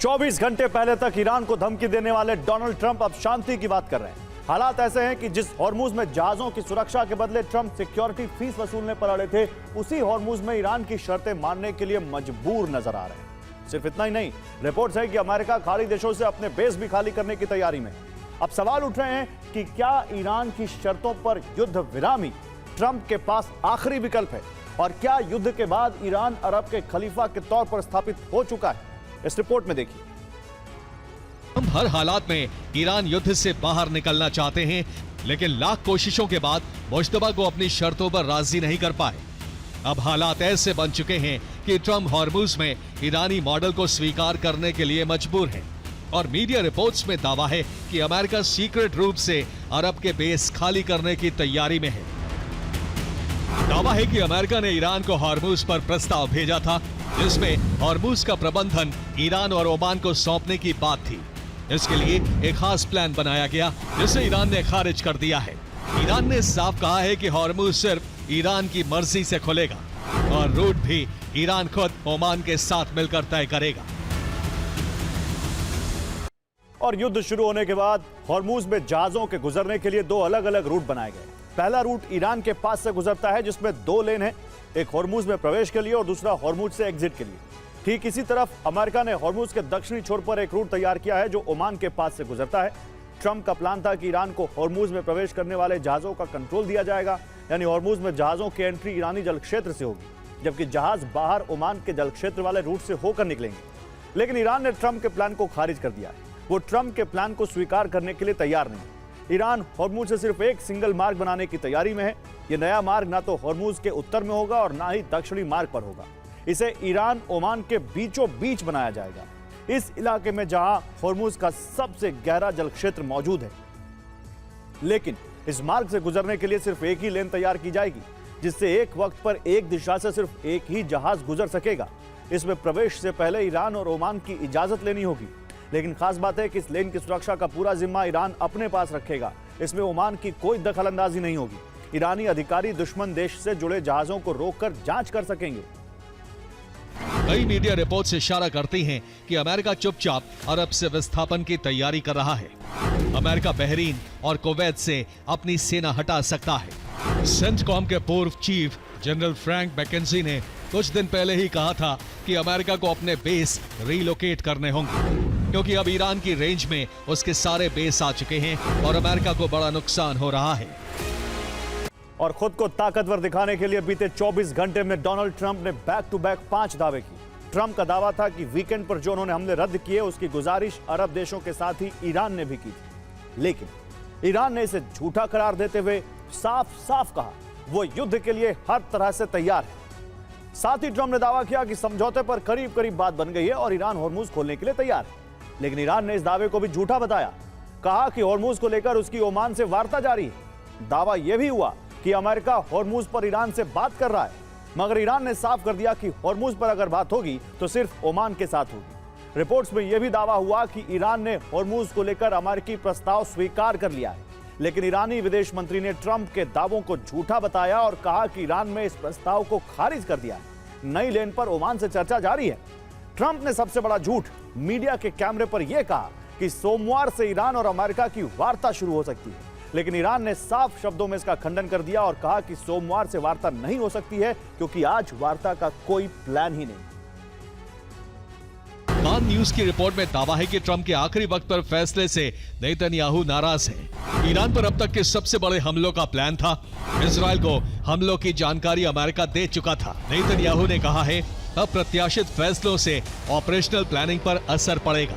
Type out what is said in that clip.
24 घंटे पहले तक ईरान को धमकी देने वाले डोनाल्ड ट्रंप अब शांति की बात कर रहे हैं। हालात ऐसे हैं कि जिस हॉर्मुज में जहाजों की सुरक्षा के बदले ट्रंप सिक्योरिटी फीस वसूलने पर अड़े थे, उसी हॉर्मुज में ईरान की शर्तें मानने के लिए मजबूर नजर आ रहे हैं। सिर्फ इतना ही नहीं, रिपोर्ट्स है कि अमेरिका खाड़ी देशों से अपने बेस भी खाली करने की तैयारी में। अब सवाल उठ रहे हैं कि क्या ईरान की शर्तों पर युद्ध विराम ही ट्रंप के पास आखिरी विकल्प है, और क्या युद्ध के बाद ईरान अरब के खलीफा के तौर पर स्थापित हो चुका है? इस रिपोर्ट में देखिए। हम हर हालात में ईरान युद्ध से बाहर निकलना चाहते हैं, लेकिन लाख कोशिशों के बाद मुश्तबा को अपनी शर्तों पर राजी नहीं कर पाए। अब हालात ऐसे बन चुके हैं कि ट्रंप हॉर्मुज में ईरानी मॉडल को स्वीकार करने के लिए मजबूर है, और मीडिया रिपोर्ट्स में दावा है कि अमेरिका सीक्रेट रूप से अरब के बेस खाली करने की तैयारी में है। दावा है कि अमेरिका ने ईरान को हॉर्मुज पर प्रस्ताव भेजा था, जिसमें हॉर्मुज का प्रबंधन ईरान और ओमान को सौंपने की बात थी। इसके लिए एक खास प्लान बनाया गया, जिसे ईरान ने खारिज कर दिया है। ईरान ने साफ कहा है कि हॉर्मुज सिर्फ ईरान की मर्जी से खुलेगा, और रूट भी ईरान खुद ओमान के साथ मिलकर तय करेगा। और युद्ध शुरू होने के बाद हॉर्मुज में जहाजों के गुजरने के लिए दो अलग अलग रूट बनाए गए। पहला रूट ईरान के पास से गुजरता है, जिसमें दो लेन है, एक हॉर्मुज में प्रवेश के लिए और दूसरा हॉर्मुज से एग्जिट के लिए। ठीक इसी तरफ अमेरिका ने हॉर्मुज के दक्षिणी छोर पर एक रूट तैयार किया है, जो ओमान के पास से गुजरता है। ट्रंप का प्लान था कि ईरान को हॉर्मुज में प्रवेश करने वाले जहाजों का कंट्रोल दिया जाएगा, यानी हॉर्मुज में जहाजों की एंट्री ईरानी जल क्षेत्र से होगी, जबकि जहाज बाहर ओमान के जल क्षेत्र वाले रूट से होकर निकलेंगे। लेकिन ईरान ने ट्रंप के प्लान को खारिज कर दिया है। वो ट्रंप के प्लान को स्वीकार करने के लिए तैयार नहीं। ईरान हॉर्मुज से सिर्फ एक सिंगल मार्ग बनाने की तैयारी में है। यह नया मार्ग ना तो हॉर्मुज के उत्तर में होगा और ना ही दक्षिणी मार्ग पर होगा। इसे ईरान ओमान के बीचों बीच बनाया जाएगा, इस इलाके में जहां हॉर्मुज का सबसे गहरा जल क्षेत्र मौजूद है। लेकिन इस मार्ग से गुजरने के लिए सिर्फ एक ही लेन तैयार की जाएगी, जिससे एक वक्त पर एक दिशा से सिर्फ एक ही जहाज गुजर सकेगा। इसमें प्रवेश से पहले ईरान और ओमान की इजाजत लेनी होगी। लेकिन खास बात है कि इस लेन की सुरक्षा का पूरा जिम्मा ईरान अपने पास रखेगा। इसमें ओमान की कोई दखलंदाजी नहीं होगी। ईरानी अधिकारी दुश्मन देश से जुड़े जहाजों को रोककर जांच कर सकेंगे। कई मीडिया रिपोर्ट्स इशारा करती हैं कि अमेरिका चुपचाप अरब से विस्थापन की तैयारी कर रहा है। अमेरिका बहरीन और कुवैत से अपनी सेना हटा सकता है। सेंटकॉम के पूर्व चीफ जनरल फ्रैंक मैकेंजी ने कुछ दिन पहले ही कहा था कि अमेरिका को अपने बेस रीलोकेट करने होंगे, क्योंकि अब ईरान की रेंज में उसके सारे बेस आ चुके हैं और अमेरिका को बड़ा नुकसान हो रहा है। और खुद को ताकतवर दिखाने के लिए बीते 24 घंटे में डोनाल्ड ट्रंप ने बैक टू बैक 5 दावे किए। ट्रंप का दावा था कि वीकेंड पर जो उन्होंने हमले रद्द किए, उसकी गुजारिश अरब देशों के साथ ही ईरान ने भी की थी। लेकिन ईरान ने इसे झूठा करार देते हुए साफ साफ कहा वो युद्ध के लिए हर तरह से तैयार है। साथ ही ट्रंप ने दावा किया कि समझौते पर करीब करीब बात बन गई है और ईरान हॉर्मुज खोलने के लिए तैयार है। लेकिन ईरान ने इस दावे को भी झूठा बताया। कहा कि हॉर्मुज को लेकर उसकी ओमान से वार्ता जारी है। दावा यह भी हुआ कि अमेरिका हॉर्मुज पर ईरान से बात कर रहा है, मगर ईरान ने साफ कर दिया कि हॉर्मुज पर अगर बात होगी तो सिर्फ ओमान के साथ होगी। रिपोर्ट्स में यह भी दावा हुआ कि ईरान ने हॉर्मुज को लेकर अमेरिकी प्रस्ताव स्वीकार कर लिया है। लेकिन ईरानी विदेश मंत्री ने ट्रंप के दावों को झूठा बताया और कहा कि ईरान में इस प्रस्ताव को खारिज कर दिया है। नई लेन पर ओमान से चर्चा जारी है। ट्रंप ने सबसे बड़ा झूठ मीडिया के कैमरे पर यह कहा कि सोमवार से ईरान और अमेरिका की वार्ता शुरू हो सकती है। लेकिन ईरान ने साफ शब्दों में इसका खंडन कर दिया और कहा कि सोमवार से वार्ता नहीं हो सकती है, क्योंकि आज वार्ता का कोई प्लान ही नहीं। कान न्यूज की रिपोर्ट में दावा है कि ट्रंप के आखिरी वक्त पर फैसले से नेतन्याहू नाराज है। ईरान पर अब तक के सबसे बड़े हमलों का प्लान था। इजराइल को हमलों की जानकारी अमेरिका दे चुका था। नेतन्याहू ने कहा है अप्रत्याशित फैसलों से ऑपरेशनल प्लानिंग पर असर पड़ेगा।